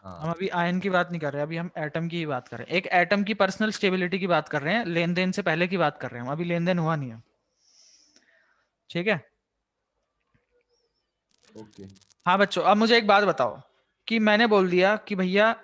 हम अभी आयन की बात नहीं कर रहे, अभी हम एटम की ही बात कर रहे हैं। एक एटम की पर्सनल स्टेबिलिटी की बात कर रहे हैं, लेन देन से पहले की बात कर रहे हैं हम, अभी लेन देन हुआ नहीं है। ठीक है। ओके। हाँ बच्चों, अब मुझे एक बात बताओ कि मैंने बोल दिया कि भैया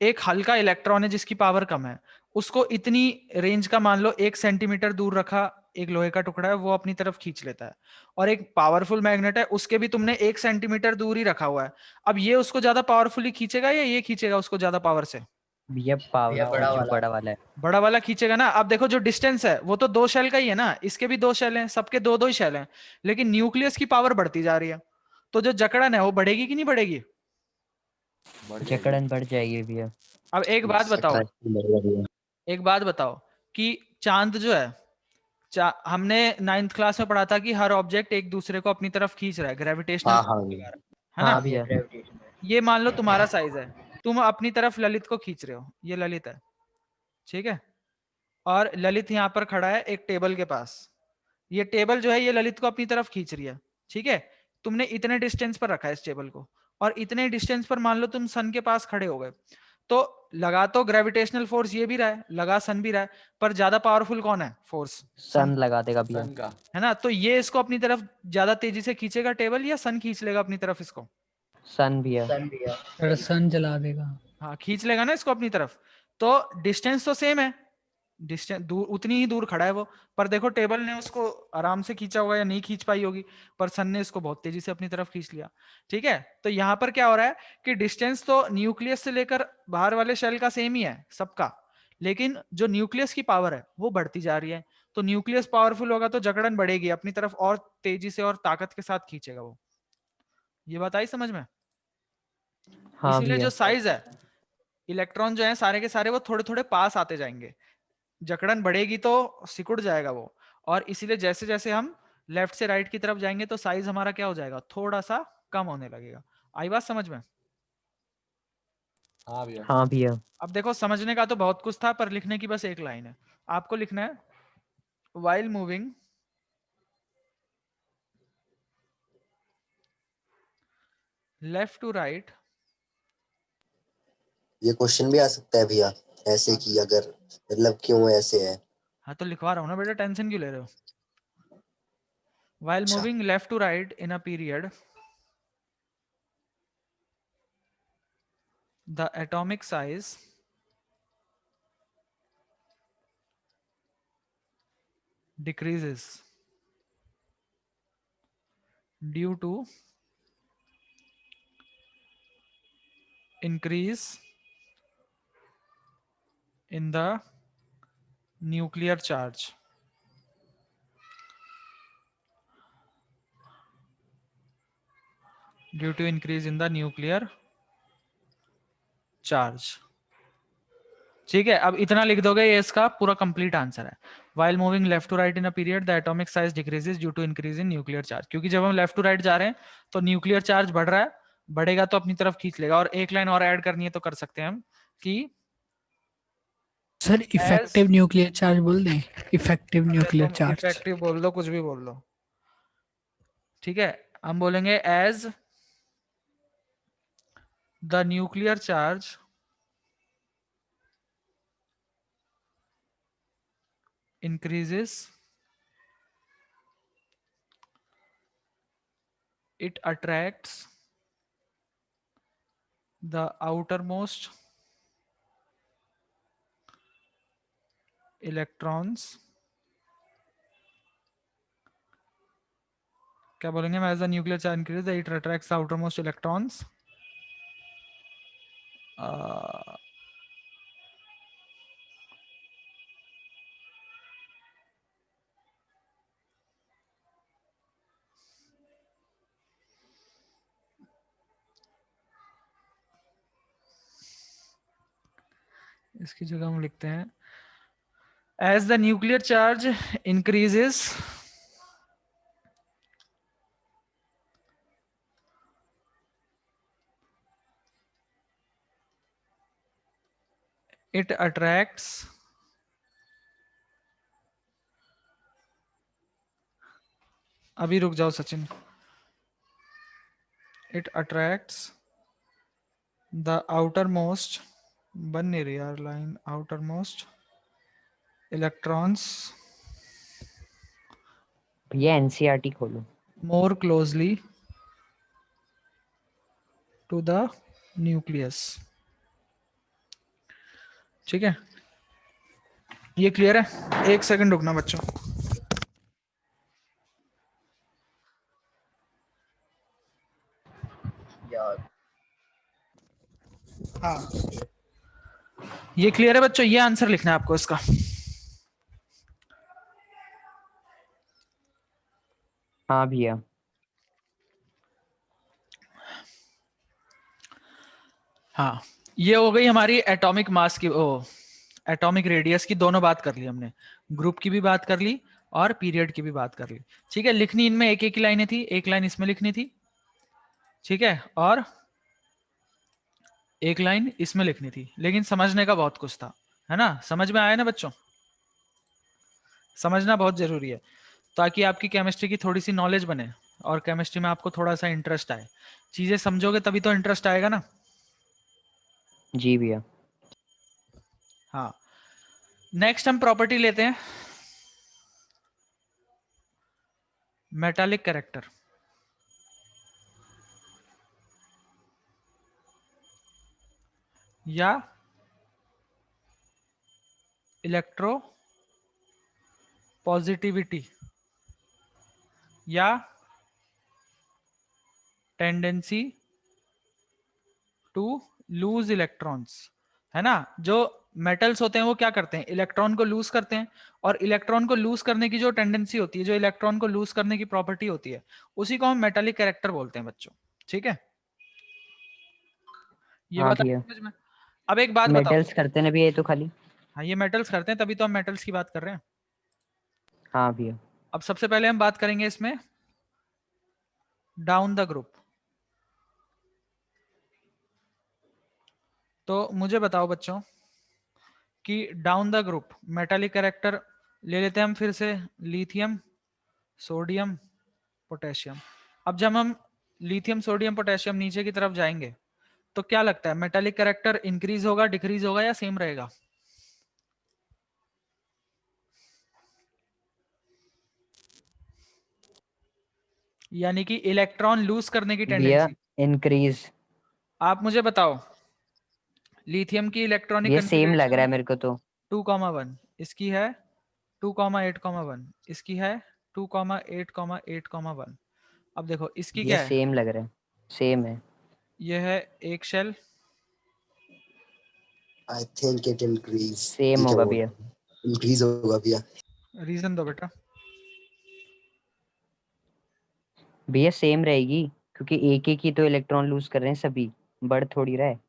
एक हल्का इलेक्ट्रॉन है जिसकी पावर कम है, उसको इतनी रेंज का मान लो 1 सेंटीमीटर दूर रखा, एक लोहे का टुकड़ा है वो अपनी तरफ खींच लेता है, और एक पावरफुल मैग्नेट है उसके भी तुमने 1 सेंटीमीटर दूर ही रखा हुआ है। अब ये उसको ज्यादा पावरफुली खींचेगा या ये खींचेगा उसको ज्यादा पावर से? भैया पावरफुल जो बड़ा वाला है। बड़ा वाला खींचेगा ना। अब देखो जो डिस्टेंस है वो तो 2 शेल का ही है ना, इसके भी 2 शेल हैं, सबके दो दो ही शेल हैं, लेकिन न्यूक्लियस की पावर बढ़ती जा रही है, तो जो जकड़न है वो बढ़ेगी कि नहीं बढ़ेगी? जकड़न बढ़ जाएगी भैया। अब एक बात बताओ, बढ़िया। एक बात बताओ कि चांद जो है, हमने 9th क्लास में पढ़ा था कि हर ऑब्जेक्ट एक दूसरे को अपनी तरफ खींच रहा है, ग्रेविटेशनल हाँ हाँ लगा रहा है हाँ ना? भैया। ये मान लो तुम्हारा साइज है, तुम अपनी तरफ ललित को खींच रहे हो, ये ललित है, ठीक है, और ललित यहाँ पर खड़ा है एक टेबल के पास, ये टेबल जो है ये ललित को अपनी तरफ खींच रही है, ठीक है। तुमने इतने डिस्टेंस पर रखा है इस टेबल को, और इतने डिस्टेंस पर मान लो तुम सन के पास खड़े हो गए, तो लगा तो ग्रेविटेशनल फोर्स ये भी रहा है, लगा सन भी रहा है, पर ज्यादा पावरफुल कौन है फोर्स? सन, सन लगा देगा भैया। सन का। है ना? तो ये इसको अपनी तरफ ज्यादा तेजी से खींचेगा टेबल, या सन खींच लेगा अपनी तरफ इसको? सन भैया। सर सन जला देगा। हाँ खींच लेगा ना इसको अपनी तरफ। तो डिस्टेंस तो सेम है, डिस्टेंस दूर उतनी ही दूर खड़ा है वो, पर देखो टेबल ने उसको आराम से खींचा होगा या नहीं खींच पाई होगी, पर सन ने इसको बहुत तेजी से अपनी तरफ खींच लिया। ठीक है, तो यहां पर क्या हो रहा है कि डिस्टेंस तो न्यूक्लियस से लेकर बाहर वाले शेल का सेम ही है सबका, लेकिन जो न्यूक्लियस की पावर है वो बढ़ती जा रही है। तो न्यूक्लियस पावरफुल होगा तो जकड़न बढ़ेगी अपनी तरफ, और तेजी से और ताकत के साथ खींचेगा वो। ये बात आई समझ में? हाँ इसीलिए भैया। जो साइज है, इलेक्ट्रॉन जो है सारे के सारे वो थोड़े थोड़े पास आते जाएंगे, जकड़न बढ़ेगी तो सिकुड़ जाएगा वो, और इसीलिए जैसे जैसे हम लेफ्ट से राइट की तरफ जाएंगे तो साइज हमारा क्या हो जाएगा, थोड़ा सा कम होने लगेगा। आई बात समझ में? हाँ भैया। हाँ भैया। अब देखो समझने का तो बहुत कुछ था, पर लिखने की बस एक लाइन है। आपको लिखना है while moving left to right. ये क्वेश्चन भी आ सकता है भैया ऐसे कि अगर मतलब क्यों ऐसे है। हाँ तो लिखवा रहा हूँ ना बेटा, टेंशन क्यों ले रहे हो? while अच्छा moving left to right in a period, the atomic size decreases due to increase in the nuclear charge. Due to increase in the nuclear charge. ठीक है, अब इतना लिख दोगे, ये इसका पूरा कंप्लीट आंसर है। While moving left to right in a period, the atomic size decreases due to increase in nuclear charge. क्योंकि जब हम लेफ्ट टू राइट जा रहे हैं तो न्यूक्लियर चार्ज बढ़ रहा है, बढ़ेगा तो अपनी तरफ खींच लेगा। और एक लाइन और ऐड करनी है तो कर सकते हैं हम कि सर इफेक्टिव न्यूक्लियर चार्ज बोल दें, इफेक्टिव न्यूक्लियर तुम चार्ज। इफेक्टिव बोल दो, कुछ भी बोल दो, ठीक है। हम बोलेंगे as the nuclear charge increases, it attracts the outermost electrons. क्या बोलेंगे? as the nuclear charge increases, it attracts the outermost electrons. इसकी जगह हम लिखते हैं as the nuclear charge increases, it attracts अभी रुक जाओ Sachin, it attracts the outer most, बन नहीं रही यार लाइन, आउटर मोस्ट इलेक्ट्रॉन्स भैया एनसीईआरटी खोलो। more closely to the nucleus। ठीक है, ये क्लियर है? एक सेकंड रुकना बच्चों। हाँ, ये क्लियर है बच्चों? ये आंसर लिखना है आपको इसका। हाँ भैया। हाँ, ये हो गई हमारी एटॉमिक मास की, एटॉमिक रेडियस की, दोनों बात कर ली हमने, ग्रुप की भी बात कर ली और पीरियड की भी बात कर ली। ठीक है, लिखनी इनमें एक एक ही लाइनें थी, एक लाइन इसमें लिखनी थी, ठीक है, और एक लाइन इसमें लिखनी थी, लेकिन समझने का बहुत कुछ था, है ना? समझ में आया ना बच्चों? समझना बहुत जरूरी है ताकि आपकी केमिस्ट्री की थोड़ी सी नॉलेज बने और केमिस्ट्री में आपको थोड़ा सा इंटरेस्ट आए। चीजें समझोगे तभी तो इंटरेस्ट आएगा ना। जी भैया। हाँ, नेक्स्ट हम प्रॉपर्टी लेते हैं मेटालिक कैरेक्टर। या इलेक्ट्रो पॉजिटिविटी या टेंडेंसी टू लूज इलेक्ट्रॉन्स, है ना? जो मेटल्स होते हैं वो क्या करते हैं? इलेक्ट्रॉन को लूज करते हैं, और इलेक्ट्रॉन को लूज करने की जो टेंडेंसी होती है, जो इलेक्ट्रॉन को लूज करने की प्रॉपर्टी होती है, उसी को हम मेटालिक कैरेक्टर बोलते हैं बच्चों। ठीक है, ये हाँ बात भैया। समझ में? अब एक बात बताओ। मेटल्स करते ना भैया ये तो खाली। हाँ, ये मेटल्स करते हैं, तभी तो हम मेटल्स की बात कर रहे हैं। हाँ भैया। अब सबसे पहले हम बात करेंगे इसमें डाउन द ग्रुप। तो मुझे बताओ बच्चों कि down the group metallic character ले लेते हैं हम फिर से, लिथियम, सोडियम, पोटेशियम। अब जब हम लिथियम, सोडियम, पोटेशियम नीचे की तरफ जाएंगे तो क्या लगता है, मेटालिक कैरेक्टर इंक्रीज होगा, डिक्रीज होगा, या सेम रहेगा? यानी कि इलेक्ट्रॉन लूज करने की भैया टेंडेंसी। इंक्रीज। आप मुझे बताओ, लिथियम की इलेक्ट्रॉनिक भैया सेम लग रहा कन्फिग्रेशन है मेरे को तो। 2,1, इसकी है 2,8,1, इसकी है 2,8,8,1। अब देखो इसकी भैया क्या है, सेम लग रहा है। सेम है। ये है एक shell, I think it increase. Same होगा भैया। इंक्रीज होगा भैया। रीजन दो बेटा। भैया सेम रहेगी क्योंकि एक एक ही तो इलेक्ट्रॉन लूज कर रहे हैं सभी, बढ़ थोड़ी रहा है।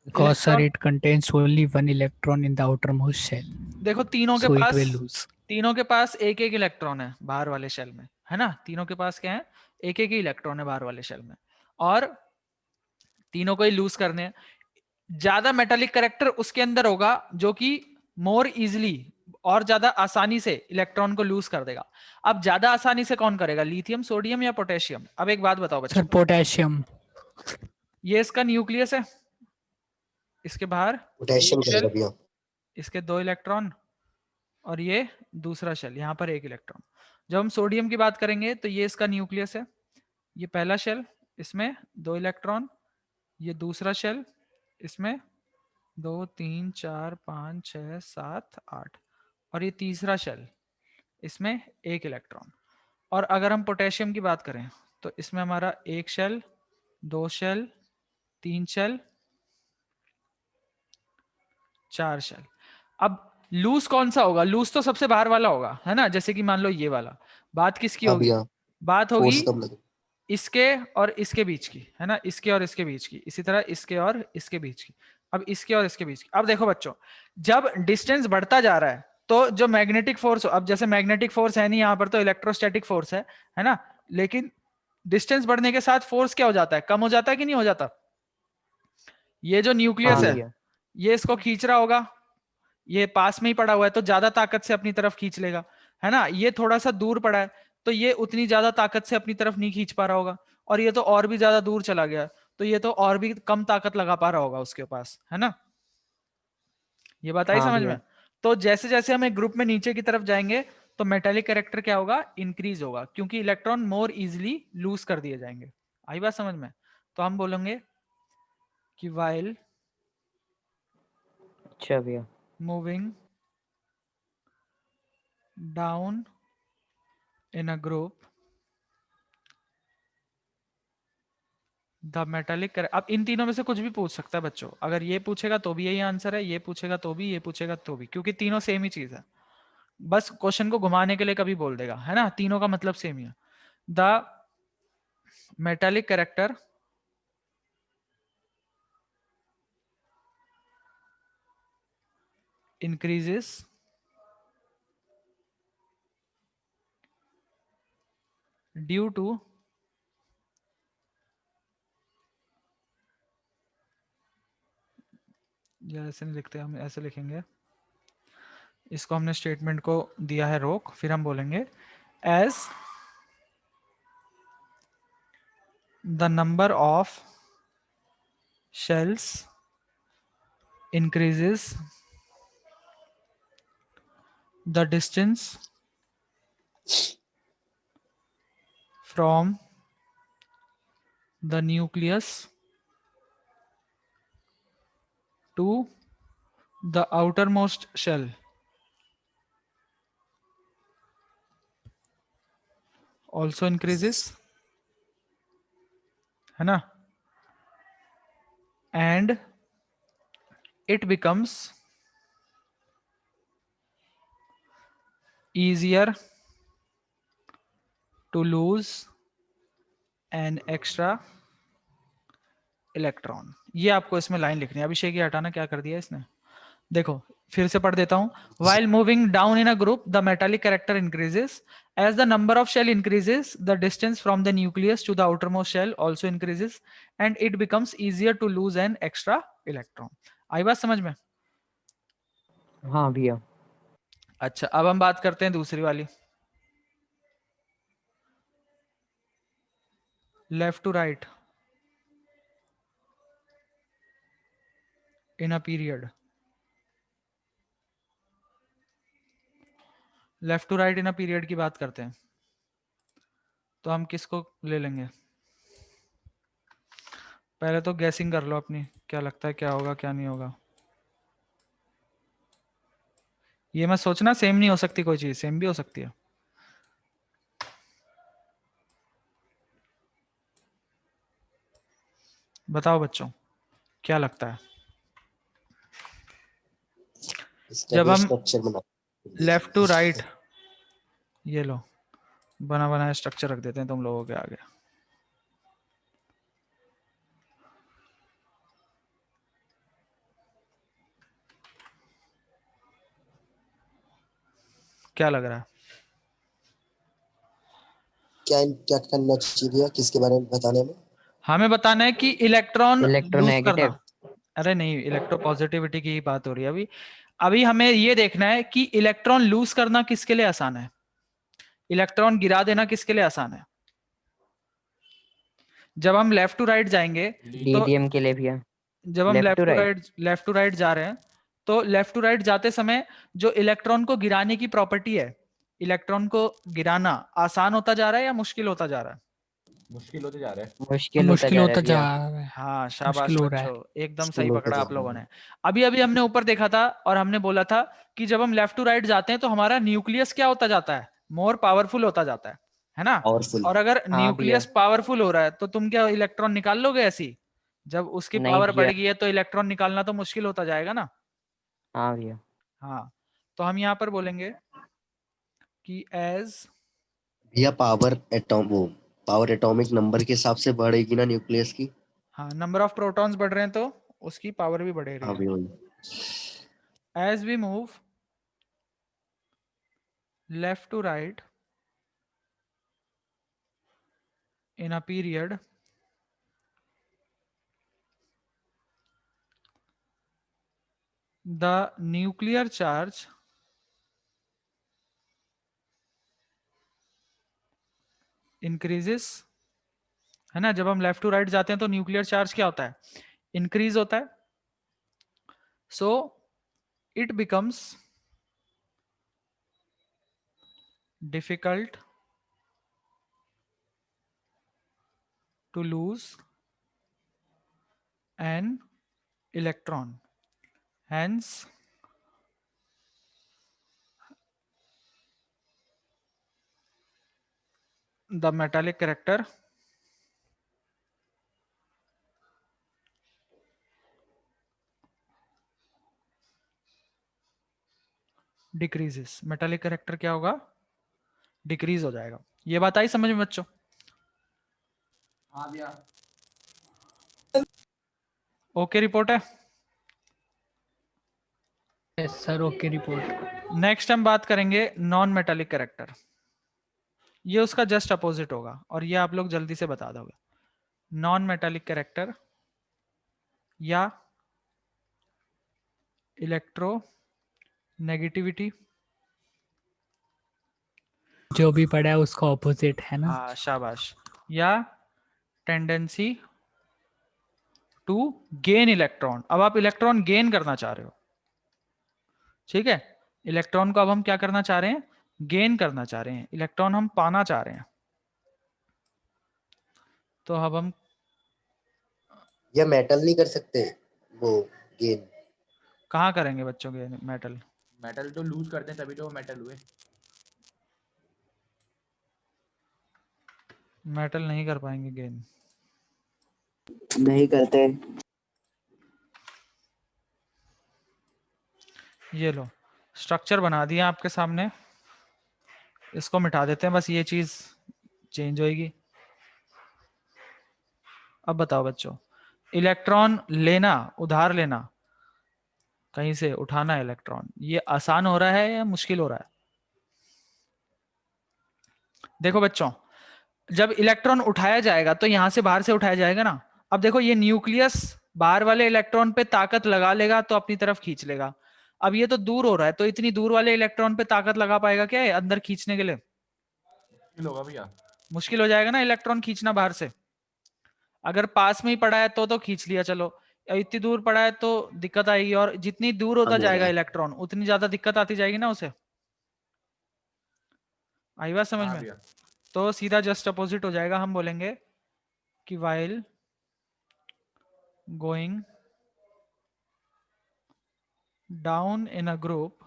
Because sir, electron, it contains only one electron in the outermost shell, देखो तीनों के so it pass, will lose. तीनों के पास एक एक इलेक्ट्रॉन है बाहर वाले शेल में, है ना? तीनों के पास क्या है? एक एक ही इलेक्ट्रॉन है बाहर वाले शेल में, और तीनों को ही लूज करने हैं। ज्यादा मेटालिक कैरेक्टर उसके अंदर होगा जो कि मोर इजिली और ज्यादा आसानी से इलेक्ट्रॉन को लूज कर देगा। अब ज्यादा आसानी से कौन करेगा, लिथियम, सोडियम या पोटेशियम? अब एक बात बताओ Sir, बच्चों, potassium. ये इसका न्यूक्लियस है, इसके बाहर पोटेशियम एक करेगा शेल, भैया। इसके 2 इलेक्ट्रॉन, और ये दूसरा शेल, यहाँ पर 1 इलेक्ट्रॉन। जब हम सोडियम की बात करेंगे तो ये इसका न्यूक्लियस है, ये पहला शेल, इसमें 2 इलेक्ट्रॉन, ये दूसरा शेल, इसमें 2 3 4 5 6 7 8, और ये तीसरा शेल, इसमें 1 इलेक्ट्रॉन। और अगर हम पोटेशियम की बात करें तो इसमें हमारा 1 शेल, 2 शेल, 3 शेल, 4 शेल। अब लूज कौन सा होगा? लूज तो सबसे बाहर वाला होगा, है ना? जैसे कि मान लो ये वाला। बात किसकी हाँ होगी? भैया। बात होगी फोर्स कम लगे। इसके और इसके बीच की, है ना? इसके और इसके बीच की, इसी तरह इसके और इसके बीच की। अब इसके और इसके बीच की, अब देखो बच्चों, जब डिस्टेंस बढ़ता जा रहा है तो जो मैग्नेटिक फोर्स, अब जैसे मैग्नेटिक फोर्स है नहीं यहाँ पर, तो इलेक्ट्रोस्टैटिक फोर्स है ना? लेकिन डिस्टेंस बढ़ने के साथ फोर्स क्या हो जाता है, कम हो जाता है कि नहीं हो जाता? ये जो हाँ न्यूक्लियस है भैया। ये इसको खींच रहा होगा, ये पास में ही पड़ा हुआ है तो ज्यादा ताकत से अपनी तरफ खींच लेगा, है ना? ये थोड़ा सा दूर पड़ा है तो ये उतनी ज्यादा ताकत से अपनी तरफ नहीं खींच पा रहा होगा, और ये तो और भी ज्यादा दूर चला गया, तो ये तो और भी कम ताकत लगा पा रहा होगा उसके पास, है ना। ये बात आई हाँ समझ भैया। में। तो जैसे जैसे हम एक ग्रुप में नीचे की तरफ जाएंगे तो मेटालिक कैरेक्टर क्या होगा, इंक्रीज होगा, क्योंकि इलेक्ट्रॉन मोर इजीली लूज कर दिए जाएंगे। आई बात समझ में। तो हम बोलेंगे कि while अच्छा भैया। moving down in a group the metallic, अब इन तीनों में से कुछ भी पूछ सकता है बच्चों, अगर ये पूछेगा तो भी यही आंसर है, ये पूछेगा तो भी, ये पूछेगा तो भी, क्योंकि तीनों सेम ही चीज है। बस क्वेश्चन को घुमाने के लिए कभी बोल देगा, है ना, तीनों का मतलब सेम ही है। The metallic character increases due to या ऐसे नहीं लिखते, हम ऐसे लिखेंगे, इसको हमने स्टेटमेंट को दिया है रोक, फिर हम बोलेंगे as the number of shells increases the distance from the nucleus to the outermost shell also increases, है ना, and it becomes easier to lose an extra electron. ये आपको इसमें लाइन लिखनी है। अभिषेक ये हटाना क्या कर दिया इसने, देखो फिर से पढ़ देता हूं। while moving down in a group the metallic character increases as the number of shell increases the distance from the nucleus to the outermost shell also increases and it becomes easier to lose an extra electron। आई बात समझ में। हाँ भैया। अच्छा अब हम बात करते हैं दूसरी वाली, left to right in a period. Left to right in a period की बात करते हैं, तो हम किसको ले लेंगे, पहले तो गैसिंग कर लो अपनी, क्या लगता है क्या होगा क्या नहीं होगा। ये मत सोचना सेम नहीं हो सकती कोई चीज, सेम भी हो सकती है। बताओ बच्चों क्या लगता है। इसका जब भी हम स्ट्रक्चर बना लेफ्ट टू राइट, ये लो बना बनाया स्ट्रक्चर रख देते हैं तुम लोगों के आगे। क्या लग रहा है, क्या क्या करना चाहिए भैया, किसके बारे में बताने में? हमें बताना है कि इलेक्ट्रॉन लूज करना। इलेक्ट्रोनेगेटिव। अरे नहीं, इलेक्ट्रो पॉजिटिविटी की ही बात हो रही है अभी। अभी हमें ये देखना है कि इलेक्ट्रॉन लूज करना किसके लिए आसान है, इलेक्ट्रॉन गिरा देना किसके लिए आसान है। जब हम लेफ्ट टू राइट जाएंगे तो लीडियम के लिए भैया। जब हम left to right. Left to right जा रहे हैं तो लेफ्ट टू राइट जाते समय जो इलेक्ट्रॉन को गिराने की प्रॉपर्टी है, इलेक्ट्रॉन को गिराना आसान होता जा रहा है या मुश्किल होता जा रहा है। मुश्किल होते जा रहा है। मुश्किल होता मुश्किल जा रहा है होता जा भैया। रहा है। हाँ शाबाश मुश्किल हो रहा है। बच्चों, एकदम सही मुश्किल होता पकड़ा जा आप रहा लोगों है। ने। अभी अभी हमने ऊपर देखा था और हमने बोला था कि जब हम लेफ्ट टू राइट जाते हैं तो हमारा न्यूक्लियस क्या होता जाता है, मोर पावरफुल होता जाता है ना। पावरफुल। और अगर हाँ भैया। न्यूक्लियस पावरफुल हो रहा है तो तुम क्या इलेक्ट्रॉन निकाल लोगे ऐसी, जब उसकी नहीं पावर बढ़ भैया। गई है तो इलेक्ट्रॉन निकालना तो मुश्किल होता जाएगा ना। हाँ भैया। हाँ तो हम यहाँ पर बोलेंगे कि एज, भैया पावर एटॉमिक नंबर के हिसाब से बढ़ेगी ना न्यूक्लियस की। हाँ नंबर ऑफ प्रोटॉन्स बढ़ रहे हैं तो उसकी पावर भी बढ़ रही हाँ है। भैया वही। As we move left to right in a period the nuclear charge increases, है ना, जब हम लेफ्ट टू राइट जाते हैं तो न्यूक्लियर चार्ज क्या होता है, इंक्रीज होता है. So it becomes difficult to lose an electron. Hence, the metallic character decreases. Metallic character क्या होगा, डिक्रीज हो जाएगा. ये बात आई समझ में बच्चों? हाँ भैया. ओके रिपोर्ट है. Yes sir, okay report. Next हम बात करेंगे नॉन मेटालिक कैरेक्टर. ये उसका जस्ट अपोजिट होगा और ये आप लोग जल्दी से बता दोगे. नॉन मेटालिक कैरेक्टर या इलेक्ट्रो नेगेटिविटी. जो भी पढ़ा है उसका ऑपोजिट है ना. हाँ शाबाश. या टेंडेंसी टू गेन इलेक्ट्रॉन. अब आप इलेक्ट्रॉन गेन करना चाह रहे हो, ठीक है. इलेक्ट्रॉन को अब हम क्या करना चाह रहे हैं, गेन करना चाह रहे हैं. इलेक्ट्रॉन हम पाना चाह रहे हैं. तो अब हम या मेटल नहीं कर सकते वो गेन. कहाँ करेंगे बच्चों के मेटल? मेटल तो लूज करते हैं तभी तो वो मेटल हुए. मेटल नहीं कर पाएंगे गेन. नहीं करते. ये लो स्ट्रक्चर बना दिया आपके सामने, इसको मिटा देते हैं, बस ये चीज चेंज होएगी. अब बताओ बच्चों, इलेक्ट्रॉन लेना, उधार लेना, कहीं से उठाना इलेक्ट्रॉन, ये आसान हो रहा है या मुश्किल हो रहा है? देखो बच्चों, जब इलेक्ट्रॉन उठाया जाएगा तो यहां से बाहर से उठाया जाएगा ना. अब देखो ये न्यूक्लियस बाहर वाले इलेक्ट्रॉन पे ताकत लगा लेगा तो अपनी तरफ खींच लेगा. अब ये तो दूर हो रहा है, तो इतनी दूर वाले इलेक्ट्रॉन पे ताकत लगा पाएगा क्या ये अंदर खींचने के लिए? मुश्किल होगा भैया. मुश्किल हो जाएगा ना इलेक्ट्रॉन खींचना बाहर से. अगर पास में ही पड़ा है तो खींच लिया चलो, इतनी दूर पड़ा है तो दिक्कत आएगी. और जितनी दूर होता हो रहा जाएगा है. इलेक्ट्रॉन उतनी ज्यादा दिक्कत आती जाएगी ना उसे. आई बात समझ हाँ में? भैया. तो सीधा जस्ट अपोजिट हो जाएगा. हम बोलेंगे कि while going down in a group,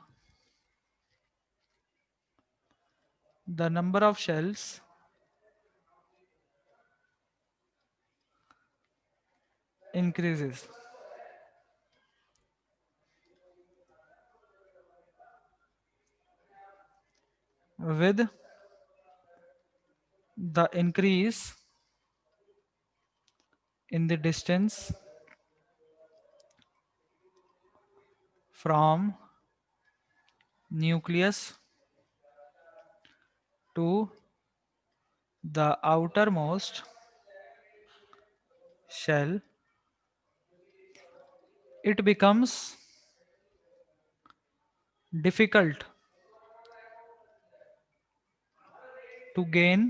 the number of shells increases. With the increase in the distance from nucleus to the outermost shell, it becomes difficult to gain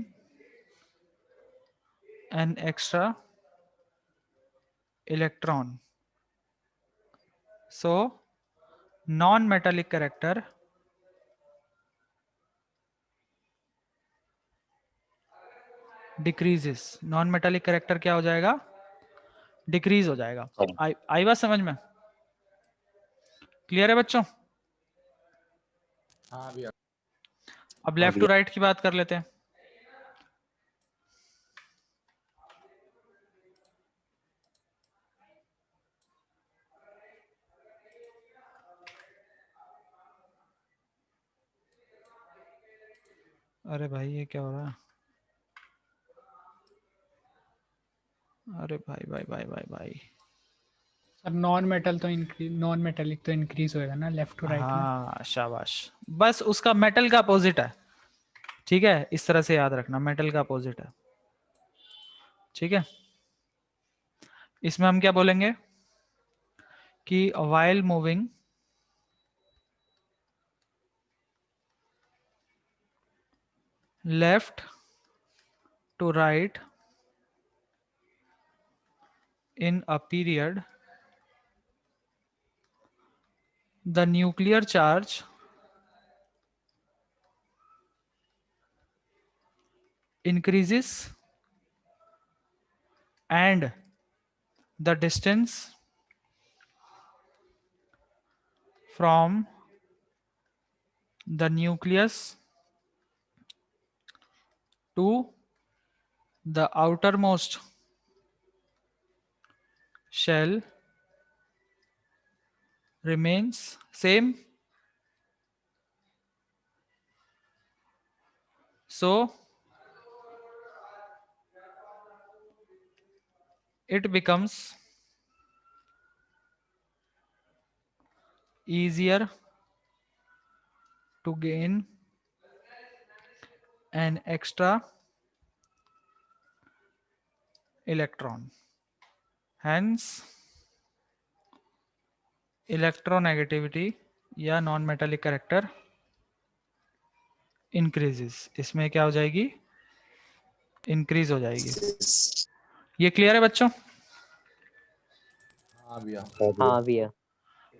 an extra electron. So, non-metallic character decreases. Non-metallic character क्या हो जाएगा, decrease हो जाएगा. आई बात समझ में? Clear है बच्चों? हाँ भैया. अब लेफ्ट टू राइट की बात कर लेते हैं. अरे भाई ये क्या हो रहा है? अरे भाई भाई भाई भाई भाई. सर नॉन मेटेलिक तो इंक्रीज होएगा ना लेफ्ट टू राइट में. हाँ शाबाश. बस उसका मेटल का अपोजिट है, ठीक है. इस तरह से याद रखना, मेटल का अपोजिट है, ठीक है. इसमें हम क्या बोलेंगे कि while moving left to right in a period the nuclear charge increases and the distance from the nucleus to the outermost shell remains same. So it becomes easier to gain an extra electron. Hence, electronegativity या non metallic character increases. इसमें क्या हो जाएगी? Increase हो जाएगी. ये clear है बच्चों? हाँ भैया। हाँ भैया।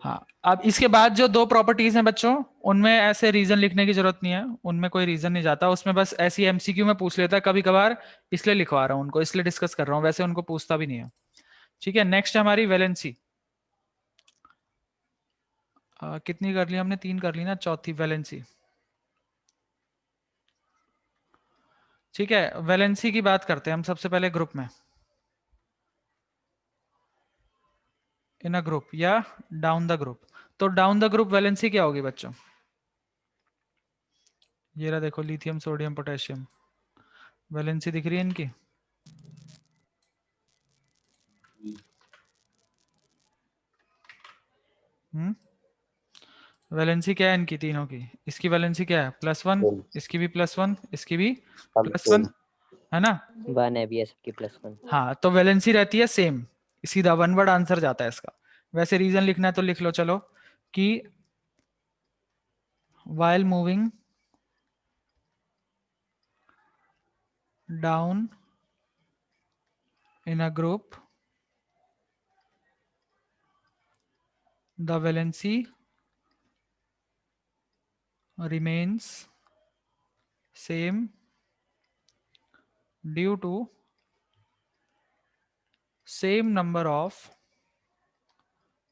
हाँ. अब इसके बाद जो दो प्रॉपर्टीज हैं बच्चों, उनमें ऐसे रीजन लिखने की जरूरत नहीं है, उनमें कोई रीजन नहीं जाता, उसमें बस ऐसी एमसीक्यू में पूछ लेता है कभी कभार, इसलिए लिखवा रहा हूँ उनको, इसलिए डिस्कस कर रहा हूँ, वैसे उनको पूछता भी नहीं है. ठीक है. नेक्स्ट हमारी वैलेंसी. कितनी कर ली हमने? 3 कर ली ना. चौथी वैलेंसी. ठीक है. वैलेंसी की बात करते हैं हम सबसे पहले ग्रुप में. इन अ ग्रुप या डाउन द ग्रुप. तो डाउन द ग्रुप वैलेंसी क्या होगी बच्चों? ये रहा देखो, लिथियम सोडियम पोटेशियम. वैलेंसी दिख रही है इनकी? वैलेंसी क्या है इनकी तीनों की? इसकी वैलेंसी क्या है? +1. इसकी भी +1. इसकी भी +1 है ना? 1 है भैया सबकी +1. हाँ, तो वैलेंसी रहती है सेम. सीधा वन वर्ड आंसर जाता है इसका. वैसे रीजन लिखना है तो लिख लो चलो कि while moving down in a group the valency remains same due to same number of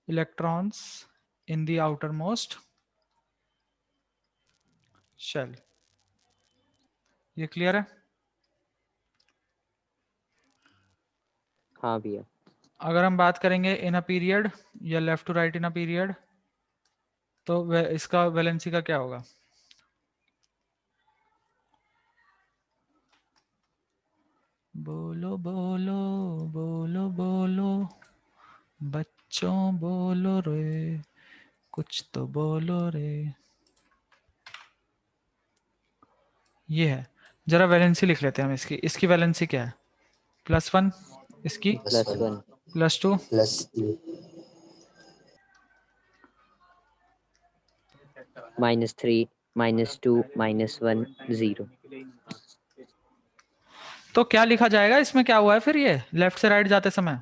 electrons in the outermost shell. ये क्लियर है? हाँ भैया. अगर हम बात करेंगे इन अ पीरियड या left to right in a period, तो इसका वैलेंसी का क्या होगा? बोलो बोलो बोलो बोलो बच्चों बोलो रे, कुछ तो बोलो रे. ये है. जरा वैलेंसी लिख लेते हैं हम इसकी. इसकी वैलेंसी क्या है? +1. इसकी +1. +2. +2. -3 -2 -1 0. तो क्या लिखा जाएगा इसमें? क्या हुआ है फिर ये लेफ्ट से राइट जाते समय?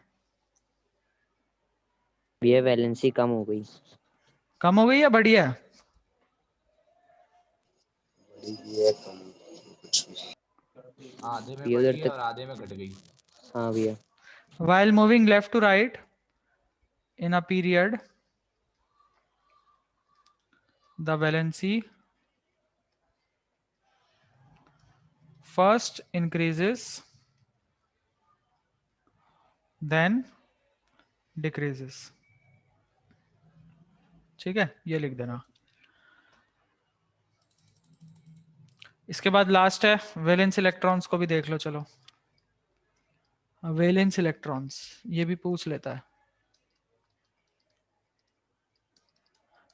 भैया वैलेंसी कम हो गई. कम हो गई या बढ़ी है? ये कम कुछ भी. आधे में ये बढ़ी उधर है तक. और आधे में घट गई। हाँ भैया. While moving left to right in a period the valency first increases then decreases. ठीक है, ये लिख देना. इसके बाद लास्ट है वैलेंस इलेक्ट्रॉन्स को भी देख लो चलो. वैलेंस इलेक्ट्रॉन्स ये भी पूछ लेता है.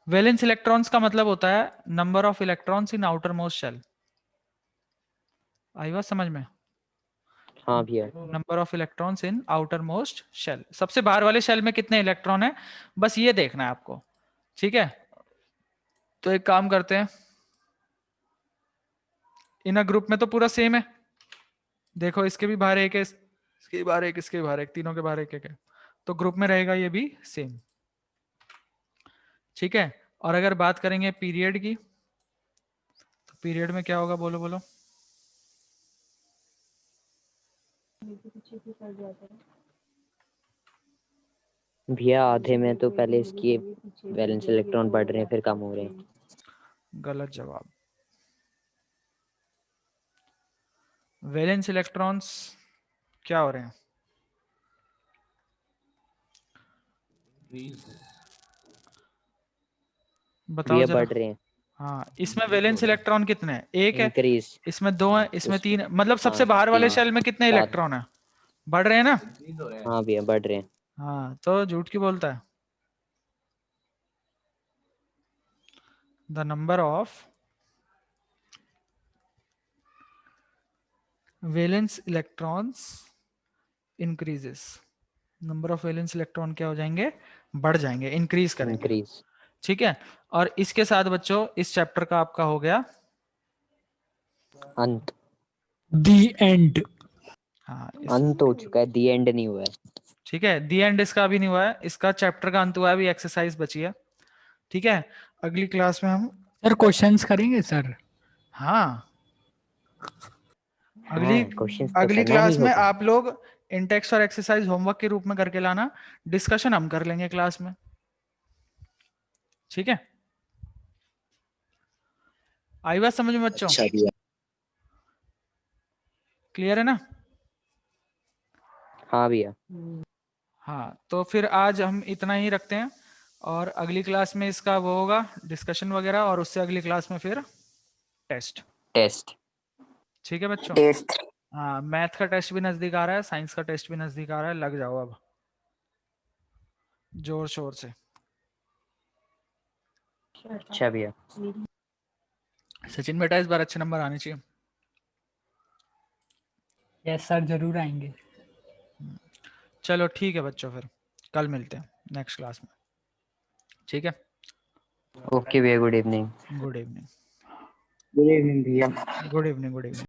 वैलेंस इलेक्ट्रॉन्स का मतलब होता है number of electrons in outermost shell. आई बात समझ में? हाँ भैया. Number of electrons in outermost shell. सबसे बाहर वाले शेल में कितने इलेक्ट्रॉन है, बस ये देखना है आपको. ठीक है. तो एक काम करते हैं, इन अ ग्रुप में तो पूरा सेम है. देखो इसके भी बाहर एक है, इसके भी बाहर एक, इसके भी बाहर एक, तीनों के बाहर एक एक है. तो ग्रुप में रहेगा ये भी सेम। ठीक है, और अगर बात करेंगे पीरियड की, तो पीरियड में क्या होगा, बोलो बोलो। भैया आधे में तो पहले इसकी वैलेंस इलेक्ट्रॉन बढ़ रहे हैं फिर कम हो रहे हैं। गलत जवाब। वैलेंस इलेक्ट्रॉन्स क्या हो रहे हैं? Increase. बताओ भैया जरा। बढ़ रहे हैं। हाँ, इसमें वैलेंस इलेक्ट्रॉन कितने हैं? एक है, इंक्रीज। इसमें दो है, इसमें इस- तीन है, मतलब सबसे हाँ, बाहर वाले 3 शेल में कितने 7। इलेक्ट्रॉन है? बढ़ रहे हैं ना? Increase हो रहे हैं। हाँ भैया बढ़ रहे हैं। हाँ, तो झूठ क्यों बोलता है? The number of valence electrons increases. Number of valence electron क्या हो जाएंगे? बढ़ जाएंगे, इंक्रीज करेंगे। इंक्रीज। ठीक है, और इसके साथ बच्चों इस चैप्टर का आपका हो गया अंत। दी एंड। हाँ अंत हो चुका है, दी एंड नहीं हुआ है। ठीक है, दी एंड इसका अभी नहीं हुआ है, इसका चैप्टर का अंत हुआ है, अभी एक्सरसाइज बची है। ठीक है, अगली क्लास में हम सर क्वेश्चंस करेंगे सर? हाँ अगली क्वेश्चंस तो अगली करना ही क्लास में होगा। आप लोग इंटेक्स और एक्सरसाइज होमवर्क के रूप में करके लाना, डिस्कशन हम कर लेंगे क्लास में। ठीक है, आई बात समझ में बच्चों? अच्छा भैया। क्लियर है ना? हाँ भैया। हाँ, तो फिर आज हम इतना ही रखते हैं, और अगली क्लास में इसका वो होगा डिस्कशन वगैरह, और उससे अगली क्लास में फिर टेस्ट। टेस्ट। ठीक है बच्चों? टेस्ट। हाँ, मैथ का टेस्ट भी नजदीक आ रहा है, साइंस का टेस्ट भी नजदीक आ रहा है, लग जाओ अब जोर शोर से। अच्छा भैया। सचिन बेटा इस बार अच्छे नंबर आने चाहिए। यस सर, जरूर आएंगे। चलो ठीक है बच्चों, फिर कल मिलते हैं नेक्स्ट क्लास में। ठीक है, ओके भैया, good evening. Good evening. Good evening भैया। Good evening. Good evening.